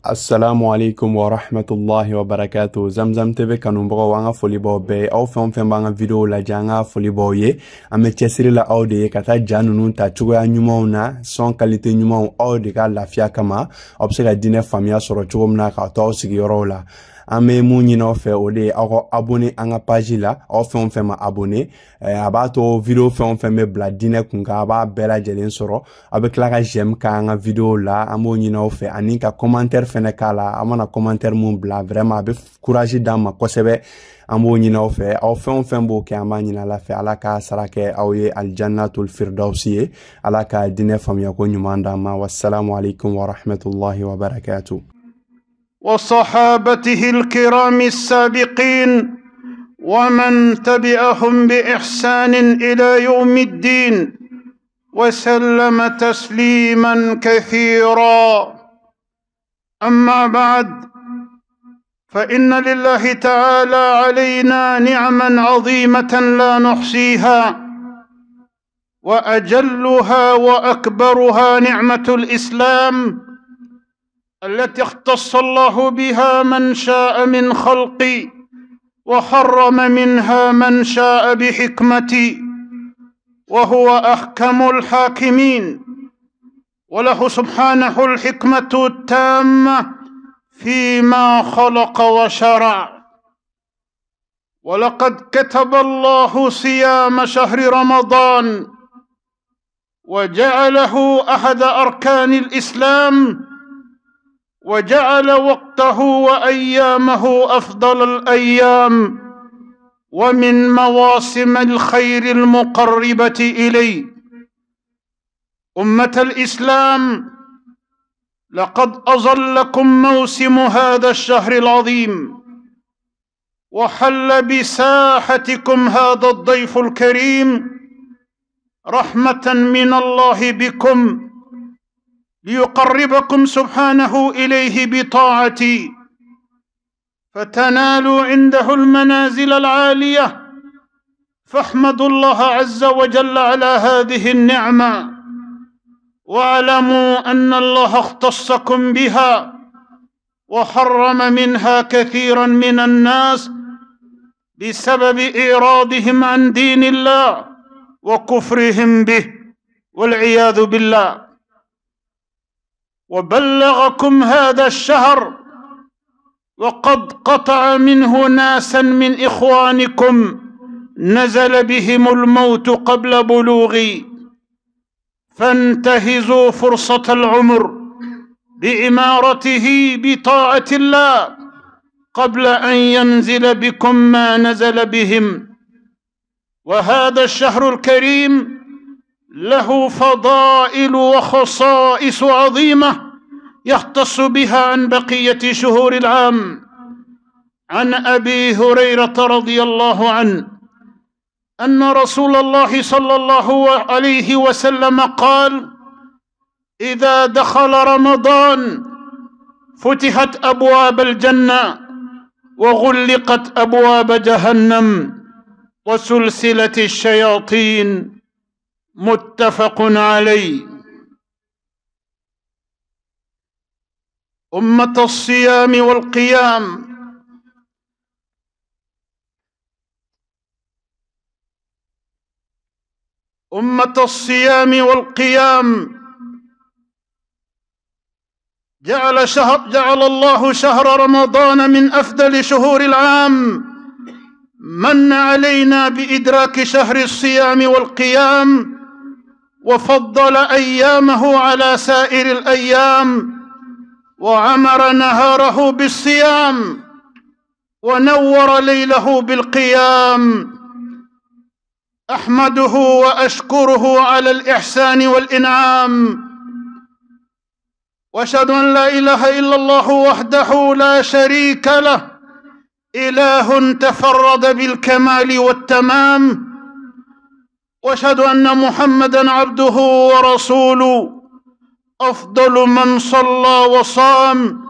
Assalamu alaikum wa rahmatullahi wa barakatuh. Zamzam TV kanumbaga wanga folibaw be aw fɛn fɛn b'an ka video lajɛ an ka folibaw ye. An bɛ cɛsiri la aw de ye ka taa ja ninnu ta cogoya ɲumanw na, son qualité ɲumanw aw de ka lafiya kama. Aw bɛ se ka diinɛ faamuya sɔrɔ cogo min na k'a to aw sigiyɔrɔw la. An bɛ mun ɲini aw fɛ o de ye aw ka abonné an ka page la. Aw fɛn fɛn ma abonné a b'a to video fɛn fɛn bɛ bila diinɛ kun kan a b'a bɛɛ lajɛlen sɔrɔ. Aw bɛ tila ka j'aime k'an ka video la. An b'o ɲini aw fɛ ani ka commentaire fɛnɛ k'a la. A mana commentaire mun bila vraiment a bɛ courage d'an ma kosɛbɛ. An b'o ɲini aw fɛ. Aw fɛn fɛn b'o kɛ an b'a ɲini Ala fɛ. Ala ka sara kɛ aw ye aljannatul firdausi ye. Ala ka diinɛ faamuya ko ɲuman d'an ma. Wassalamu alaikum wa rahmatullahi wa barakatuh. وصحابته الكرام السابقين ومن تبعهم بإحسان إلى يوم الدين وسلم تسليما كثيرا. أما بعد، فإن لله تعالى علينا نعما عظيمة لا نحصيها، وأجلها وأكبرها نعمة الإسلام التي اختص الله بها من شاء من خلقي وحرم منها من شاء بحكمتي، وهو أحكم الحاكمين، وله سبحانه الحكمة التامة فيما خلق وشرع. ولقد كتب الله صيام شهر رمضان وجعله أحد أركان الإسلام، وجعل وقته وأيامه أفضل الأيام ومن مواسم الخير المقربة إليه. أمة الإسلام، لقد أظلكم موسم هذا الشهر العظيم، وحل بساحتكم هذا الضيف الكريم رحمة من الله بكم ليقربكم سبحانه إليه بطاعتي، فتنالوا عنده المنازل العالية. فاحمدوا الله عز وجل على هذه النعمة، واعلموا أن الله اختصكم بها وحرم منها كثيرا من الناس بسبب إعراضهم عن دين الله وكفرهم به والعياذ بالله. وبلغكم هذا الشهر وقد قطع منه ناسا من إخوانكم نزل بهم الموت قبل بلوغي، فانتهزوا فرصة العمر بإمارته بطاعة الله قبل أن ينزل بكم ما نزل بهم. وهذا الشهر الكريم له فضائل وخصائص عظيمة يختص بها عن بقية شهور العام. عن أبي هريرة رضي الله عنه أن رسول الله صلى الله عليه وسلم قال: إذا دخل رمضان فتحت أبواب الجنة وغلقت أبواب جهنم وسلسلة الشياطين. متفق عليه. أمة الصيام والقيام، أمة الصيام والقيام، جعل الله شهر رمضان من أفضل شهور العام. من علينا بإدراك شهر الصيام والقيام، وفضل أيامه على سائر الأيام، وعمر نهاره بالصيام، ونور ليله بالقيام. أحمده وأشكره على الإحسان والإنعام، وأشهد أن لا إله إلا الله وحده لا شريك له، إله تفرد بالكمال والتمام. وأشهد أن محمدًا عبده ورسوله، أفضل من صلى وصام،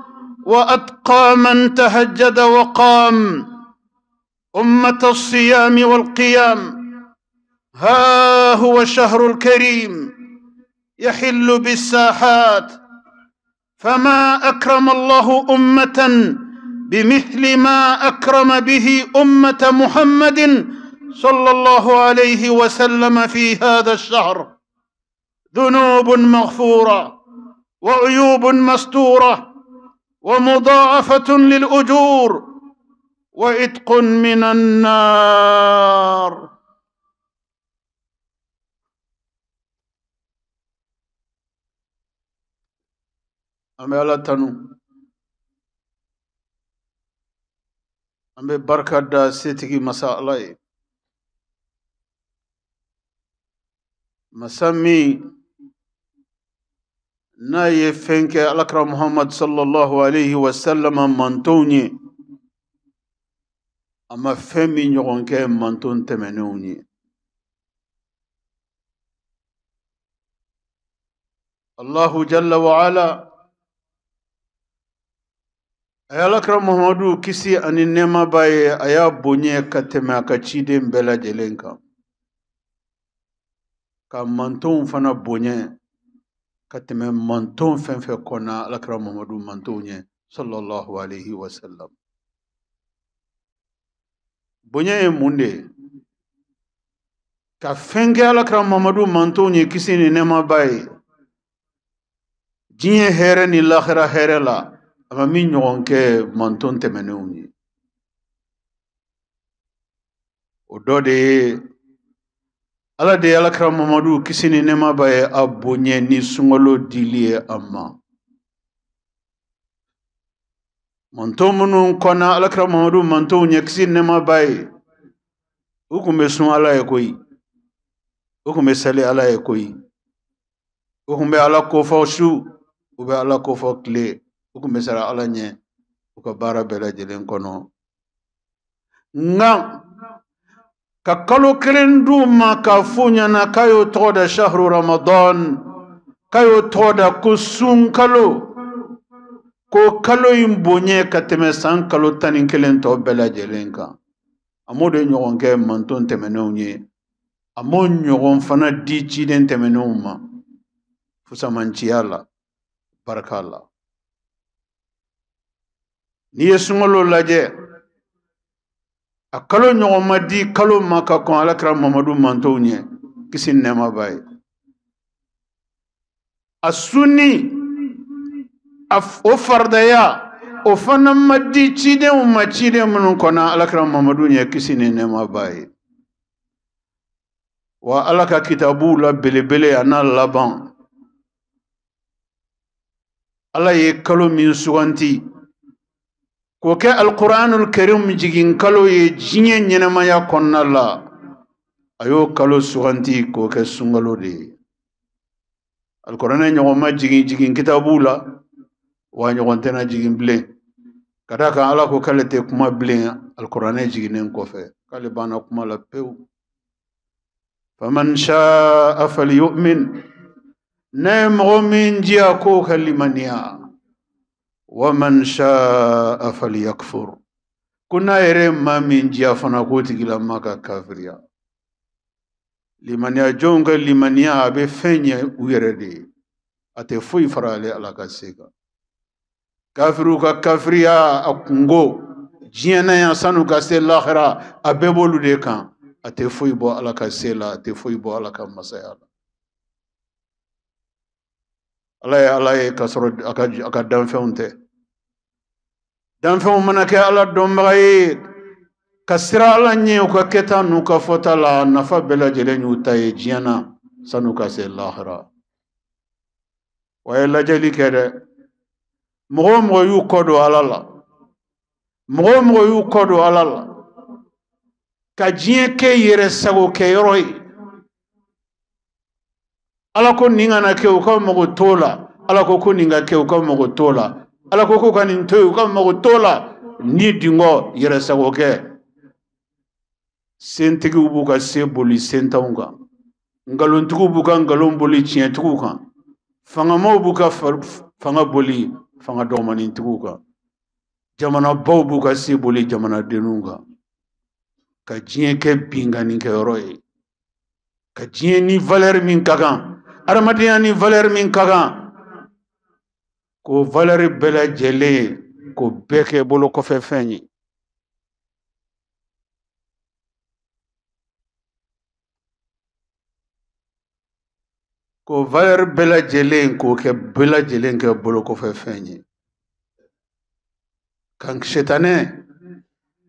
وأتقى من تهجد وقام. أمة الصيام والقيام، ها هو الشهر الكريم يحل بالساحات، فما أكرم الله أمة بمثل ما أكرم به أمة محمد صلى الله عليه وسلم في هذا الشهر. ذنوب مغفورة وعيوب مستورة ومضاعفة للأجور وعتق من النار. أمي الله تنو أمي بركة دا سيتكي مساء الله مسمي na ye fenke alakra Muhammad sallallahu alayhi wa sallam mantonye ama femi nyogonke manton temenunye. Allahu jalla wa ala alakra Muhammadu kisi ani nema baye aya bonye kateme akachide mbela jelenka ka manton fana bonye kateme manton fenfe kona alakra Muhammadu mantonye sallallahu alayhi wa sallam. Bonye munde ka fenge alakra Muhammadu mantonye kisi ni nema baye jinye here ni lakhira here la ama mi nyogonke manton temenunye. Odode ala de alakra Muhammadu kisi ni nema baye abonye ni sungolo dilie amma. Manton munu kona alakra Muhammadu mantonye kisi nema baye ukume sun ala ekoi ukume sali ala ekoi ukume ala kofa shu ube ala kofa kle ukume sara ala nye ukabara bela jelen kono nga ka kalo kelendu ma ka funya na kayo toda shahru Ramadan kayo toda kusun kalo ko kalo imbonye kateme san kalo tanin kelen to bela jelen ka amode nyogon ke manton temenonye amon nyogon fana di chiden temenoma fusamanchiala barakalla ni yesungolo laje akalo nyogon madi kalo maka kon alakra Muhammadu mantonye kisin nema bay asuni o fardaya o fana madi chide umma chide mun kona alakra Muhammadu nye kisine nema bay wa alaka kitabu la belebele ana laban ala ye kalo min suganti ko ke alquranul karim jigin kalo ye jinye nyenama ya konna la ayo kalo suganti ko ke sungalo de alquran nyoma jigin kitabu la wa nyogontena jigin ble kada kan ala ko kalete kuma ble alquran jiginen ko fe kale bana kuma la pew faman shaa falyu'min نمغ من جياكو كلمانيا ومن شاء فليكفر كنا يرم ما من جيا فنقوتي لما كافريا لمانيا جونغ لمانيا بفنيا ويردي أتفوي فرالي على كاسيكا كافروكا كافريا أكونغو جينا ينسانو كاسي الآخرة أبيبولو ديكا أتفوي بو على كاسيلا أتفوي بو على كامسيالا Allah kasoro aka danfeunte danfeu manake ala dombaye kasira ala nye ka keta nu ka fota la nafa bela jelenyu tay jiana sanu ka se lahira wa la jeli kede mo yu kodo alala mo yu kodo alala ka jien ke yere sago ke yoroi ala ko ninga na ke ko mo tola ala ko ninga ke ko mo tola ala ko kanin to ko mo tola ni dingo yere sago ke sentigi ubuka se boli sentaunga ngalon tugu buka ngalon boli chien tugu kan fanga mo buka fanga boli fanga domani tugu kan jamana baw buka se boli jamana denunga ka jien ke bingani ke roye ka jien ni valeur min kagan armadiya ni valeur min kagan ko valeur bela jele ko beke bolo ko fe fenyi ko valeur bela jele ko ke bela jele ke bolo ko fe fenyi kan shetane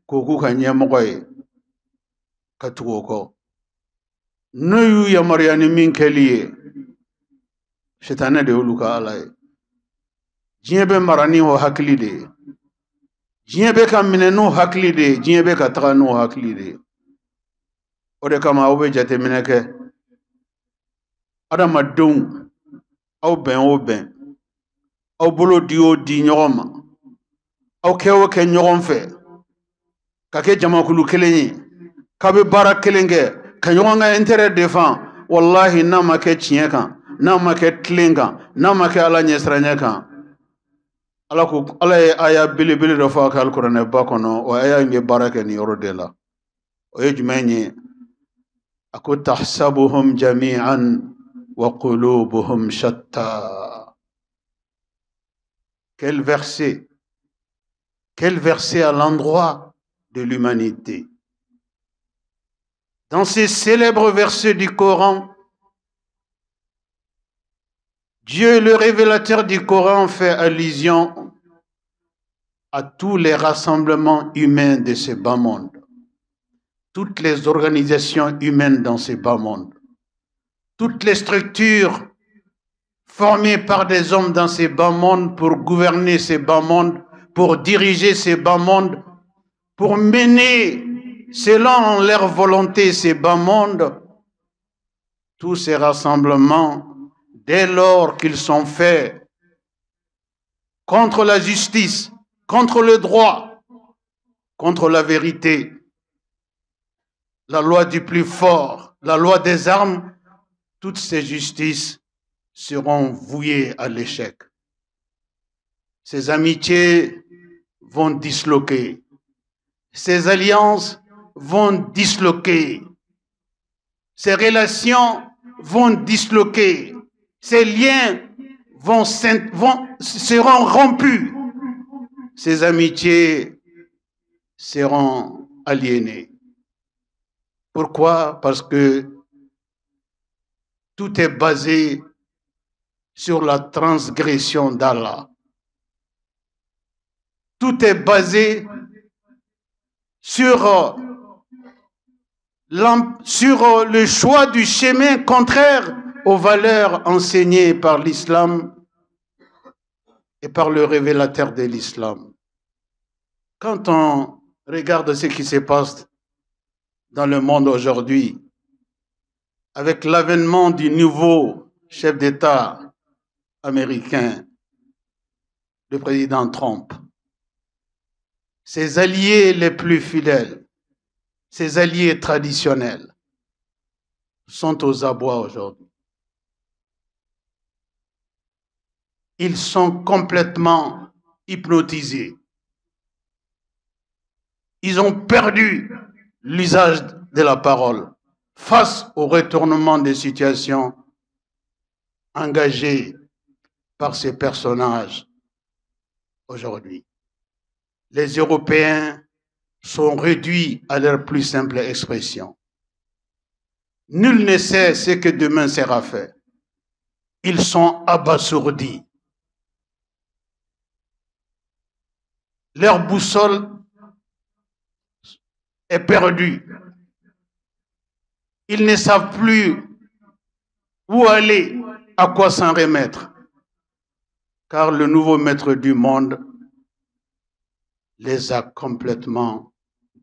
ko ku kan yemoy ka tugo ko noyu ya mariani min keliye shetane de uluka alay jiebe marani ho hakli de jiebe kam minenu hakli de jiebe ka taganu hakli de ode kama obe jate mineke adama dun au ben au bolo dio di nyoma au kewo ke nyom fe ka ke jamakulu kelenyi ka be bara kelenge ka nyonga intérêt défend wallahi nama ke tienka nama ke tlinga nama ke ala nyesranya kan ala ko ala aya bilibili do fa ka alquran ba kono o aya nge baraka ni yoro de la o yejmenyi ako tahsabuhum jami'an wa qulubuhum shatta. Quel verset à l'endroit de l'humanité. Dans ces célèbres versets du Coran, Dieu, le révélateur du Coran, fait allusion à tous les rassemblements humains de ce bas monde, toutes les organisations humaines dans ce bas monde, toutes les structures formées par des hommes dans ces bas mondes pour gouverner ces bas mondes, pour diriger ces bas mondes, pour mener selon leur volonté ces bas mondes. Tous ces rassemblements, dès lors qu'ils sont faits contre la justice, contre le droit, contre la vérité, la loi du plus fort, la loi des armes, toutes ces justices seront vouées à l'échec. Ces amitiés vont disloquer. Ces alliances vont disloquer. Ces relations vont disloquer. Ces liens seront rompus. Ces amitiés seront aliénées. Pourquoi? Parce que tout est basé sur la transgression d'Allah. Tout est basé sur le choix du chemin contraire aux valeurs enseignées par l'islam et par le révélateur de l'islam. Quand on regarde ce qui se passe dans le monde aujourd'hui, avec l'avènement du nouveau chef d'État américain, le président Trump, ses alliés les plus fidèles, ses alliés traditionnels, sont aux abois aujourd'hui. Ils sont complètement hypnotisés. Ils ont perdu l'usage de la parole face au retournement des situations engagées par ces personnages aujourd'hui. Les Européens sont réduits à leur plus simple expression. Nul ne sait ce que demain sera fait. Ils sont abasourdis. Leur boussole est perdue. Ils ne savent plus où aller, à quoi s'en remettre. Car le nouveau maître du monde les a complètement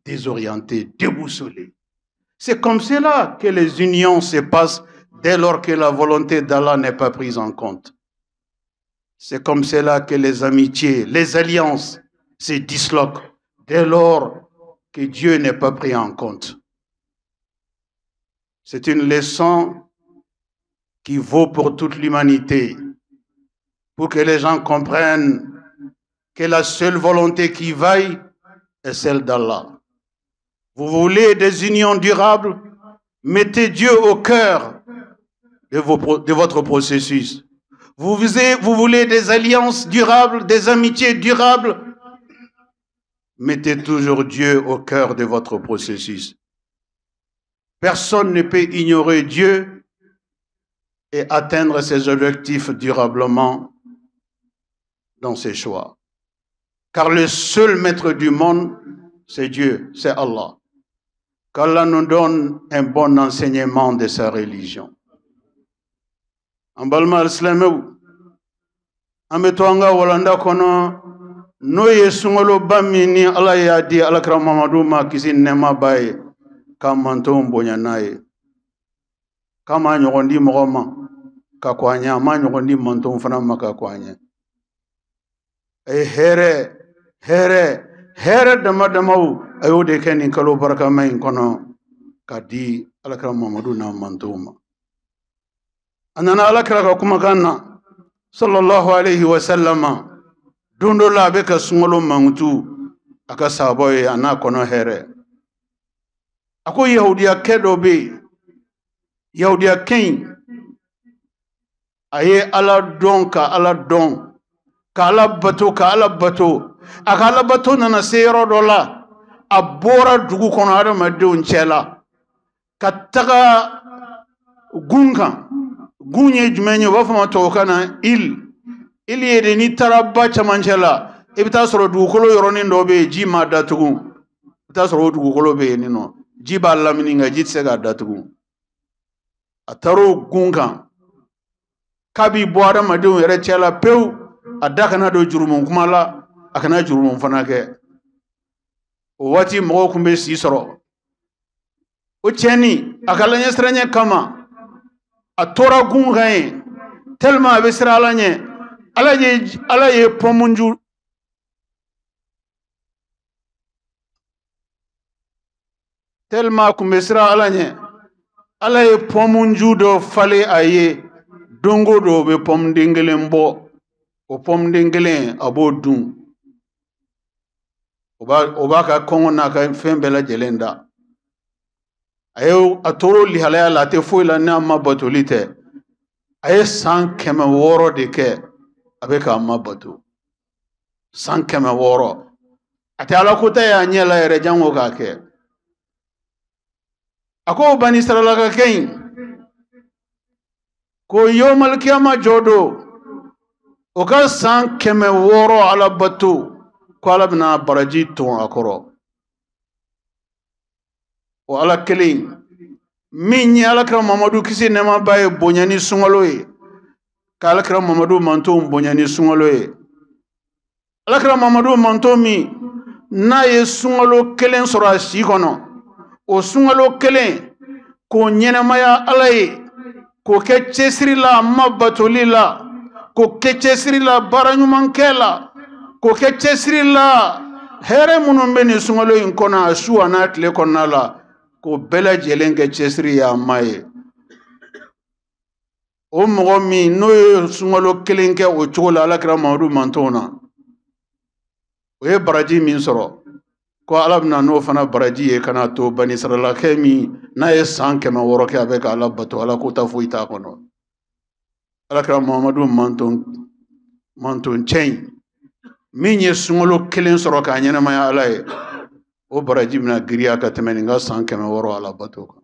désorientés, déboussolés. C'est comme cela que les unions se passent dès lors que la volonté d'Allah n'est pas prise en compte. C'est comme cela que les amitiés, les alliances se disloquent dès lors que Dieu n'est pas pris en compte. C'est une leçon qui vaut pour toute l'humanité, pour que les gens comprennent que la seule volonté qui vaille est celle d'Allah. Vous voulez des unions durables? Mettez Dieu au cœur de votre processus. Vous voulez des alliances durables, des amitiés durables. Mettez toujours Dieu au cœur de votre processus. Personne ne peut ignorer Dieu et atteindre ses objectifs durablement dans ses choix. Car le seul maître du monde, c'est Dieu, c'est Allah. Qu'Allah nous donne un bon enseignement de sa religion. En balma al-Islamou, Ametwanga Walanda Kono, Noye Sungolo Bamini, Allah Yadi, Alakra Mamaduma, Kisin Nema Baye, Kamantom Bonyanaye. Kama Nyondi Moroma, Kakwanya, Manyondi Montom Fanama Kakwanya. Here Damadamau, Ayode Kenin Kalo Barakamain Kono, Kadi, Alakra Mamadou na Mantoma. Anana Alakra Kumakana, sallallahu alayhi wa sallama, Dundo la beka sungolo mangutu, aka saboy ana kono here. Ako Yahudiya kedo be, Yahudiya ken, aye ala don ka ala don, ka ala bato, aka ala bato nana seyro dola, abora dugu kono adamadenw cɛla, ka taga gunkan, gunye jumɛn ye u b'a fɔ ma tubabukan na il ye de ni taara ba camancɛ la i bɛ taa sɔrɔ dugukolo yɔrɔnin dɔ bɛ yen ji ma datugu i bɛ taa sɔrɔ o dugukolo bɛ yen nɔ ji b'a lamini nka ji tɛ se k'a datugu a taara o gun kan k'a b'i bɔ adamadenw yɛrɛ cɛ la pewu a da kana don jurumu kuma la a kana jurumu fana kɛ o waati mɔgɔw tun bɛ si sɔrɔ o cɛnni a ka laɲɛsiranya kama a tora gun kan ye tellement a bɛ siran Ala ɲɛ Ala ye pɔmunju tellement a kun bɛ siran Ala ɲɛ Ala ye pɔmunju dɔ falen a ye dongo do bɛ pɔmuden kelen bɔ o pɔmuden kelen a b'o dun o b'a ka kɔngɔ n'a ka fɛn bɛɛ lajɛlen da a tora lihalaya la a tɛ foyi la n'a ma batoli tɛ a ye san 600 de kɛ a bɛ k'a ma bato san 600 a tɛ Ala ko ta y'a ɲɛ la yɛrɛ jango k'a kɛ a ko Bani Israilaka kɛ in ko yawmal kiyama jɔ don o ka san 600 Ala bato ko Ala bɛna baraji ton a kɔrɔ o Ala kelen min ye Alakira Mamadu kisi nɛɛma b'a ye bonya ni sunkalo ye ka Alakira Mamadu manto bonya ni sunkalo ye Alakira Mamadu manto min n'a ye sunkalo kelen sɔrɔ a si kɔnɔ o sunkalo kelen k'o ɲɛnɛmaya Ala ye k'o kɛ cɛsiri la a ma batoli la k'o kɛ cɛsiri la baara ɲuman kɛ la k'o kɛ cɛsiri la hɛrɛ minnu bɛ nin sunkalo in kɔnɔ a su a n'a tile kɔnɔna la k'o bɛɛ lajɛlen kɛ cɛsiri ye a ma ye o mɔgɔ min n'o ye sunkalo kelen kɛ o cogo la Alakira Mamadu mantonw na o ye baraji min sɔrɔ ko Ala bɛna n'o fana baraji ye kana to Bani Israilakɛ min n'a ye san 600 kɛ a bɛ ka Ala bato Ala ko ta foyi t'a kɔnɔ Alakira Mamadu manton cɛ in min ye sunkalo kelen sɔrɔ k'a ɲɛnɛmaya Ala ye o baraji bɛna giriya ka tɛmɛ nin ka san 600 Ala bato kan.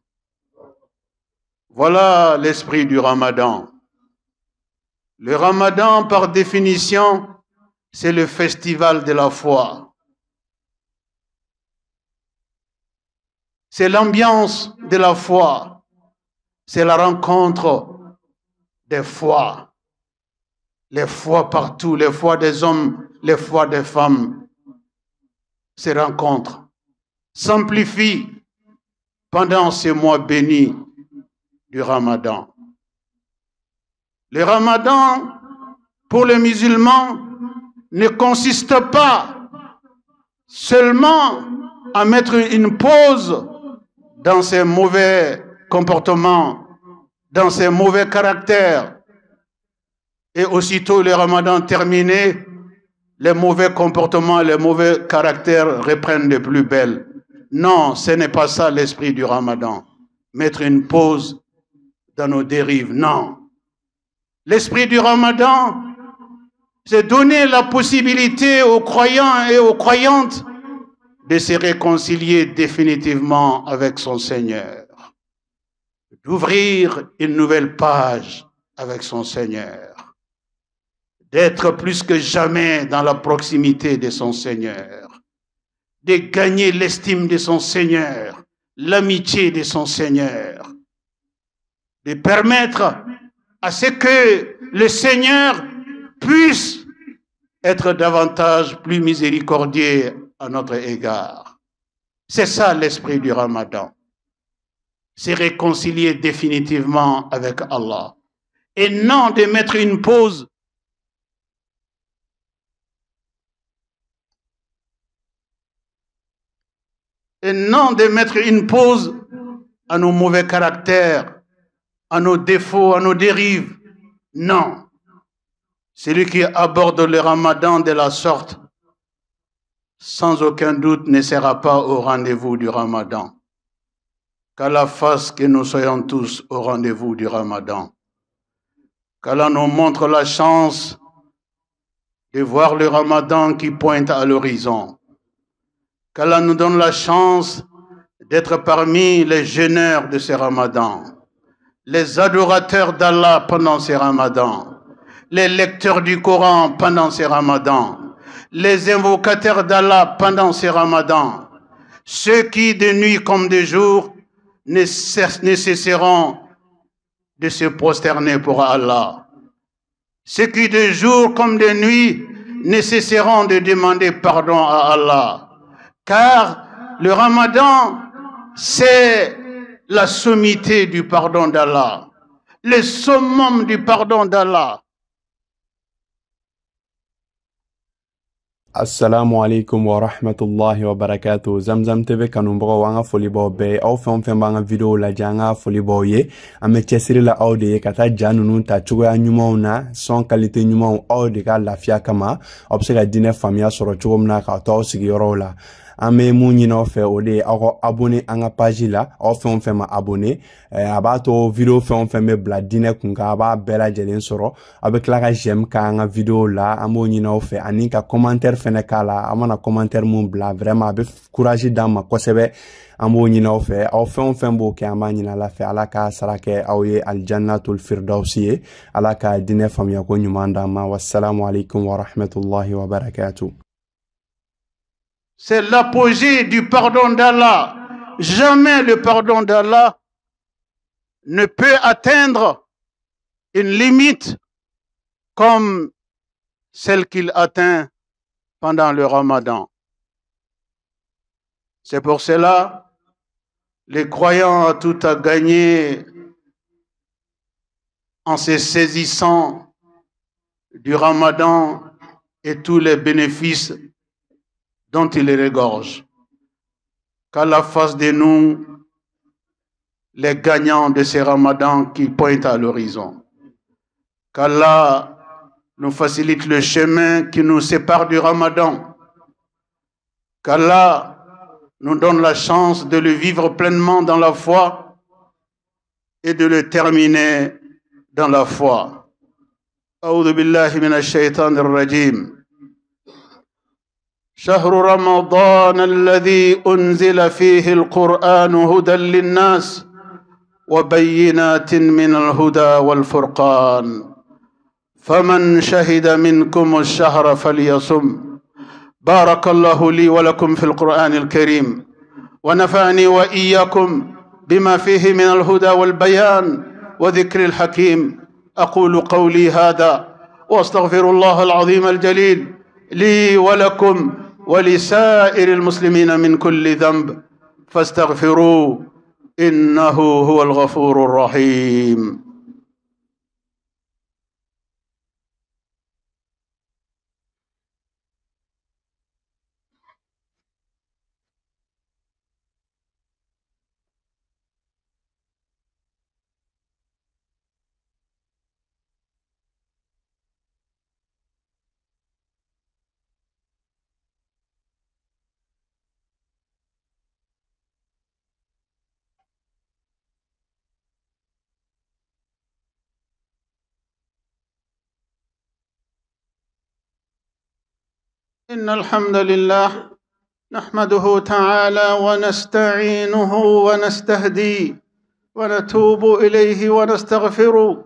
Voilà l'esprit du Ramadan. Le Ramadan, par définition, c'est le festival de la foi. C'est l'ambiance de la foi. C'est la rencontre des foi. Les foi partout, les foi des hommes, les foi des femmes. Ces rencontres s'amplifient pendant ces mois bénis du Ramadan. Le Ramadan, pour les musulmans, ne consiste pas seulement à mettre une pause dans ses mauvais comportements, dans ses mauvais caractères. Et aussitôt le Ramadan terminé, les mauvais comportements, les mauvais caractères reprennent de plus belle. Non, ce n'est pas ça l'esprit du Ramadan. Mettre une pause dans nos dérives, non. L'esprit du Ramadan, c'est donner la possibilité aux croyants et aux croyantes de se réconcilier définitivement avec son Seigneur, d'ouvrir une nouvelle page avec son Seigneur, d'être plus que jamais dans la proximité de son Seigneur, de gagner l'estime de son Seigneur, l'amitié de son Seigneur, de permettre à ce que le Seigneur puisse être davantage plus miséricordieux à notre égard. C'est ça l'esprit du Ramadan. C'est réconcilier définitivement avec Allah. Et non de mettre une pause à nos mauvais caractères, à nos défauts, à nos dérives. Non. Celui qui aborde le Ramadan de la sorte, sans aucun doute, ne sera pas au rendez-vous du Ramadan. Qu'Allah fasse que nous soyons tous au rendez-vous du Ramadan. Qu'Allah nous montre la chance de voir le Ramadan qui pointe à l'horizon. Qu'Allah nous donne la chance d'être parmi les jeûneurs de ce Ramadan, les adorateurs d'Allah pendant ce Ramadan, les lecteurs du Coran pendant ce Ramadan, les invocateurs d'Allah pendant ce Ramadan, ceux qui de nuit comme de jour ne cesseront de se prosterner pour Allah, ceux qui de jour comme de nuit ne cesseront de demander pardon à Allah, car le Ramadan, c'est la sommité du pardon d'Allah, le summum du pardon d'Allah. Assalamu alaikum wa rahmatullahi wa barakatuh. Zamzam TV kanumbaga wanga folibaw be aw fɛn fɛn b'an ka video lajɛ an ka folibaw ye. An bɛ cɛsiri la aw de ye ka taa ja ninnu ta cogoya ɲumanw na, sɔn kalite ɲumanw aw de ka lafiya kama. Aw bɛ se ka diinɛ faamuya sɔrɔ cogo min na k'a to aw sigiyɔrɔw la. An bɛ mun ɲini aw fɛ o de ye aw ka abonné an ka page la, aw fɛn fɛn ma abonné. A b'a to video fɛn fɛn bɛ bila diinɛ kun kan a b'a bɛɛ lajɛlen sɔrɔ. Aw bɛ tila ka j'aime k'an ka video la, an b'o ɲini aw fɛ ani ka commentaire fɛnɛ k'a la. An mana commentaire mun bila vraiment a bɛ courage d'an ma kosɛbɛ. An b'o ɲini aw fɛ, aw fɛn fɛn b'o kɛ an b'a ɲini Ala fɛ Ala ka sara kɛ aw ye aljannatul firdausi ye. Ala ka diinɛ faamuya ko ɲuman d'an ma. Wassalamu alaikum wa rahmatullahi wa barakatuh. C'est l'apogée du pardon d'Allah. Jamais le pardon d'Allah ne peut atteindre une limite comme celle qu'il atteint pendant le Ramadan. C'est pour cela, les croyants ont tout à gagner en se saisissant du Ramadan et tous les bénéfices dont il regorge. Qu'Allah fasse de nous les gagnants de ces Ramadans qui pointent à l'horizon. Qu'Allah nous facilite le chemin qui nous sépare du Ramadan. Qu'Allah nous donne la chance de le vivre pleinement dans la foi et de le terminer dans la foi. A'udhu billahi minash shaitanir rajim. شهر رمضان الذي أنزل فيه القرآن هدى للناس وبينات من الهدى والفرقان فمن شهد منكم الشهر فليصم. بارك الله لي ولكم في القرآن الكريم ونفعني وإياكم بما فيه من الهدى والبيان وذكر الحكيم. أقول قولي هذا وأستغفر الله العظيم الجليل لي ولكم ولسائر المسلمين من كل ذنب فاستغفروه إنه هو الغفور الرحيم. إن الحمد لله نحمده تعالى ونستعينه ونستهديه ونتوب إليه ونستغفره.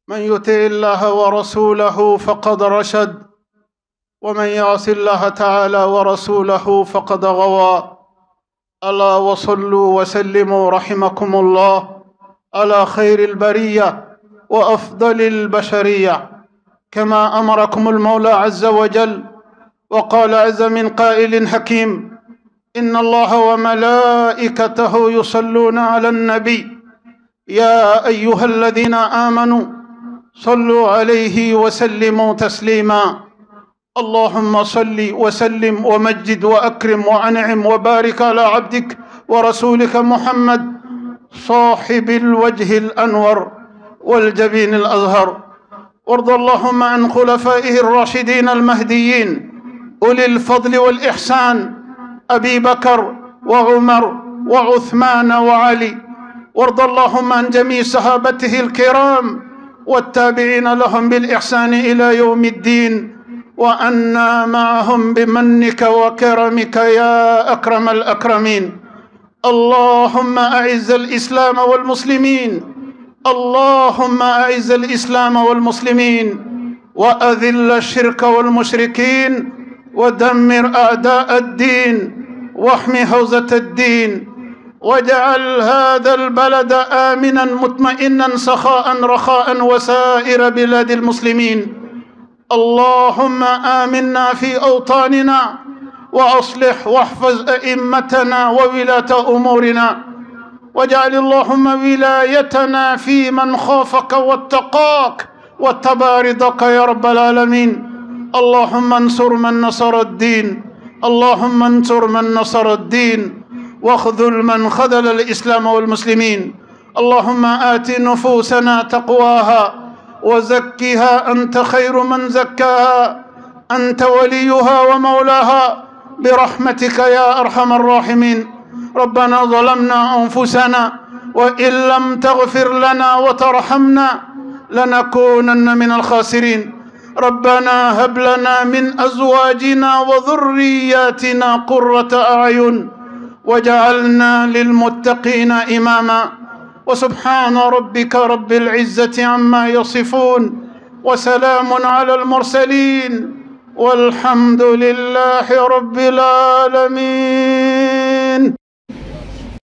من يطع الله ورسوله فقد رشد، ومن يعص الله تعالى ورسوله فقد غوى. ألا وصلوا وسلموا رحمكم الله على خير البرية وأفضل البشرية، كما أمركم المولى عز وجل وقال عز من قائل حكيم: إن الله وملائكته يصلون على النبي يا أيها الذين آمنوا صلوا عليه وسلموا تسليما. اللهم صل وسلم ومجد وأكرم وأنعم وبارك على عبدك ورسولك محمد صاحب الوجه الأنور والجبين الأزهر. وارض اللهم عن خلفائه الراشدين المهديين أولي الفضل والإحسان، أبي بكر وعمر وعثمان وعلي. وارض اللهم عن جميع صحابته الكرام والتابعين لهم بالإحسان إلى يوم الدين، وأنا معهم بمنك وكرمك يا أكرم الأكرمين. اللهم أعز الإسلام والمسلمين، اللهم أعز الإسلام والمسلمين، وأذل الشرك والمشركين، ودمر أعداء الدين، واحم حوزة الدين، واجعل هذا البلد آمنا مطمئنا سخاء رخاء وسائر بلاد المسلمين. اللهم آمنا في أوطاننا، وأصلح واحفظ أئمتنا وولاة أمورنا، واجعل اللهم ولايتنا في من خافك واتقاك واتبع رضاك يا رب العالمين. اللهم انصر من نصر الدين، اللهم انصر من نصر الدين، واخذل من خذل الإسلام والمسلمين. اللهم آت نفوسنا تقواها وزكها، أنت خير من زكاها، أنت وليها ومولاها، برحمتك يا أرحم الراحمين. ربنا ظلمنا أنفسنا، وإن لم تغفر لنا وترحمنا لنكونن من الخاسرين. ربنا هب لنا من أزواجنا وذرياتنا قرة أعين وجعلنا للمتقين إماما. وسبحان ربك رب العزة عما يصفون، وسلام على المرسلين، والحمد لله رب العالمين.